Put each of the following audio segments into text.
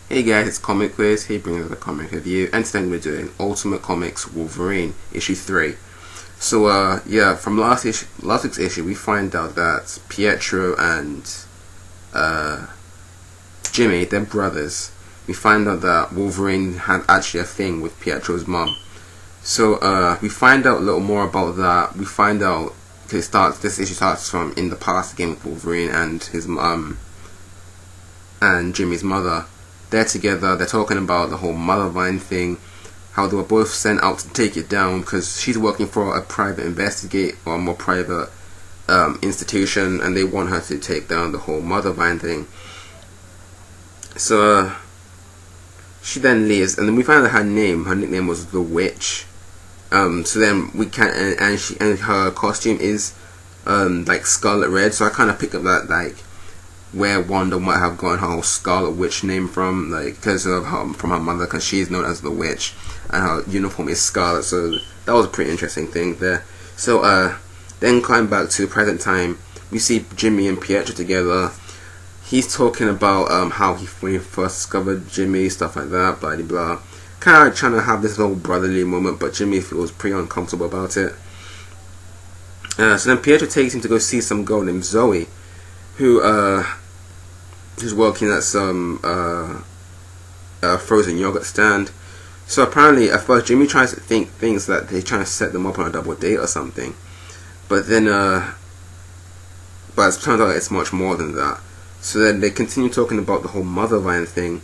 Hey guys, it's Comic Quiz. He brings us a comic review, and today we're doing Ultimate Comics Wolverine issue 3. So yeah, from last week's issue, we find out that Pietro and Jimmy, they're brothers. We find out that Wolverine had actually a thing with Pietro's mom. So we find out a little more about that. We find out this issue starts from in the past again with Wolverine and his mom and Jimmy's mother. They're together, they're talking about the whole Mothervine thing, how they were both sent out to take it down because she's working for a private or a more private institution, and they want her to take down the whole Mothervine thing. So she then leaves, and then we find out her nickname was the Witch. So then we can, and her costume is like scarlet red, so I kind of picked up that like where Wanda might have gotten her whole Scarlet Witch name from, like because of from her mother, because she's known as the Witch, and her uniform is scarlet. So that was a pretty interesting thing there. So then climb back to present time. We see Jimmy and Pietro together. He's talking about how when he first discovered Jimmy, stuff like that, blah blah blah. Kind of trying to have this little brotherly moment, but Jimmy feels pretty uncomfortable about it. So then Pietro takes him to go see some girl named Zoe, who's working at some frozen yogurt stand. So apparently at first Jimmy tries to thinks that they're trying to set them up on a double date or something, but then but it turns out it's much more than that. So then they continue talking about the whole Mothervine thing,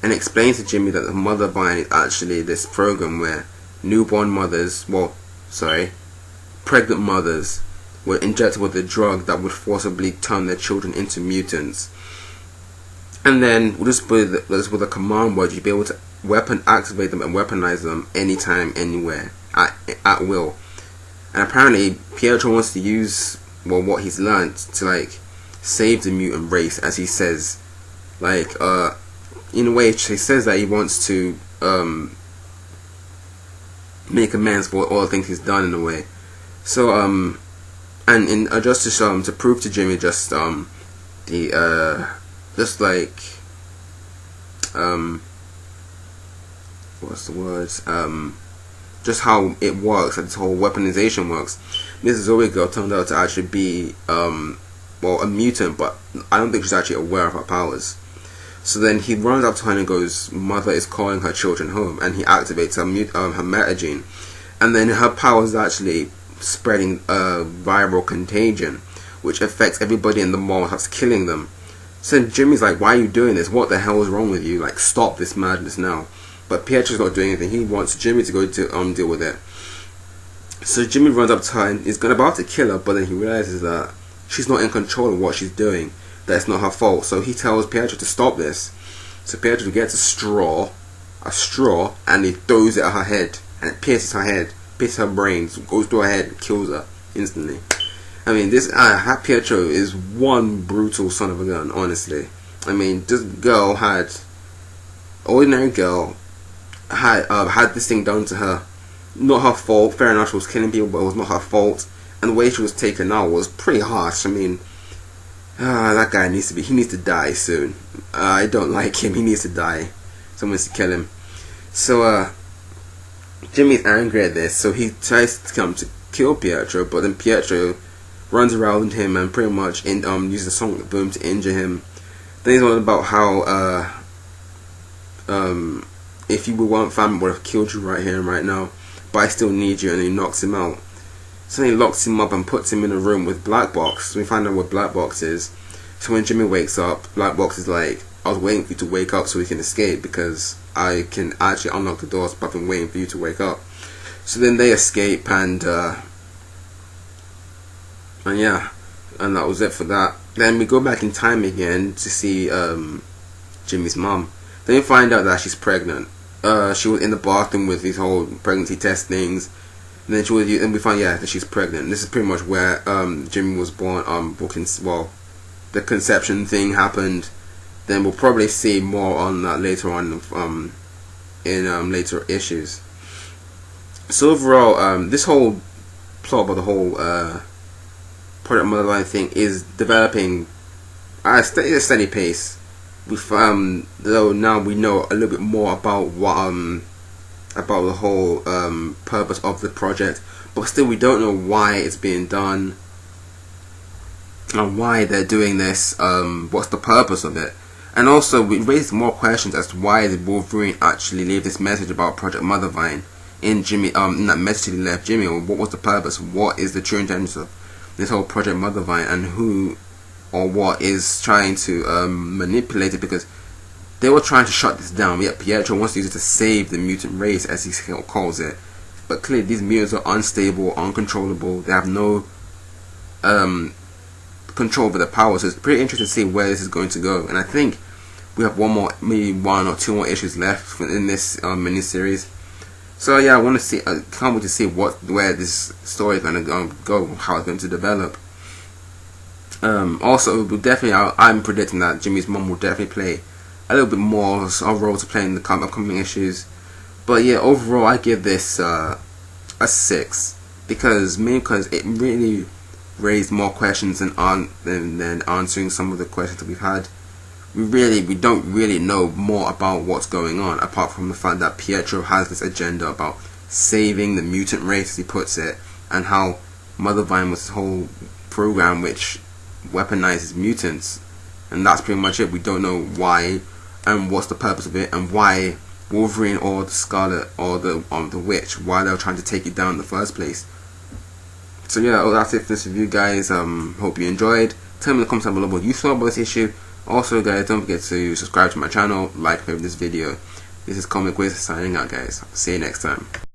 and explain to Jimmy that the Mothervine is actually this program where pregnant mothers were injected with a drug that would forcibly turn their children into mutants. And then with a command word, you'd be able to activate them and weaponize them anytime, anywhere, at will. And apparently Pietro wants to use what he's learned to like save the mutant race, as he says. Like in a way, he says that he wants to make amends for all the things he's done in a way. So and in just to prove to Jimmy just just how it works, how this whole weaponization works. This Zoe girl turned out to actually be a mutant, but I don't think she's actually aware of her powers. So then he runs up to her and goes, "Mother is calling her children home," and he activates her metagene, and then her powers actually spreading a viral contagion, which affects everybody in the mall, starts killing them. So Jimmy's like, "Why are you doing this? What the hell is wrong with you? Like, stop this madness now." But Pietro's not doing anything. He wants Jimmy to go to deal with it. So Jimmy runs up to her and is about to kill her, but then he realizes that she's not in control of what she's doing. That it's not her fault. So he tells Pietro to stop this. So Pietro gets a straw, and he throws it at her head, and it pierces her head, pierces her brains, goes through her head, and kills her instantly. I mean, this Pietro is one brutal son of a gun, honestly. I mean, this ordinary girl, had this thing done to her. Not her fault. Fair enough, she was killing people, but it was not her fault. And the way she was taken out was pretty harsh. I mean, that guy needs to die soon. I don't like him. He needs to die. Someone needs to kill him. So Jimmy's angry at this, so he tries to come to kill Pietro, but then Pietro runs around him and pretty much uses a sonic boom to injure him. Then he's on about how if you weren't family, I would have killed you right here and right now, but I still need you, and he knocks him out. So he locks him up and puts him in a room with Black Box. So we find out what Black Box is. So when Jimmy wakes up, Black Box is like, "I was waiting for you to wake up so we can escape, because I can actually unlock the doors, but I've been waiting for you to wake up." So then they escape, and yeah, and that was it for that. Then we go back in time again to see Jimmy's mom. Then we find out that she's pregnant. She was in the bathroom with these whole pregnancy test things. And then we find that she's pregnant. This is pretty much where Jimmy was born. The conception thing happened. Then we'll probably see more on that later on in later issues. So overall, this whole plot about the whole Project Mothervine thing is developing at a steady pace. Though now we know a little bit more about what about the whole purpose of the project, but still we don't know why it's being done and why they're doing this. What's the purpose of it? And also we raised more questions as to why did Wolverine actually leave this message about Project Mothervine in Jimmy in that message he left Jimmy, or what was the purpose? What is the true intention of this whole Project Mothervine, and who or what is trying to manipulate it? Because they were trying to shut this down, yet Pietro wants to use it to save the mutant race, as he calls it. But clearly these mutants are unstable, uncontrollable, they have no control over their power, so it's pretty interesting to see where this is going to go. And I think we have maybe one or two more issues left in this mini-series. So yeah, I want to see, can't wait to see where this story is going to go, how it's going to develop. Also, I'm predicting that Jimmy's mom will definitely play a little bit more of a role to play in the upcoming issues. But yeah, overall I give this a 6, because it really raised more questions than answering some of the questions that we've had. We don't really know more about what's going on, apart from the fact that Pietro has this agenda about saving the mutant race, as he puts it, and how Mothervine was this whole program which weaponizes mutants, and that's pretty much it. We don't know why and what's the purpose of it, and why Wolverine or the Scarlet or the Witch, why they were trying to take it down in the first place. So yeah, that's it for this review, guys. Hope you enjoyed. Tell me in the comments down below what you thought about this issue. Also, guys, don't forget to subscribe to my channel, like and favorite this video. This is Comic Wiz signing out, guys. See you next time.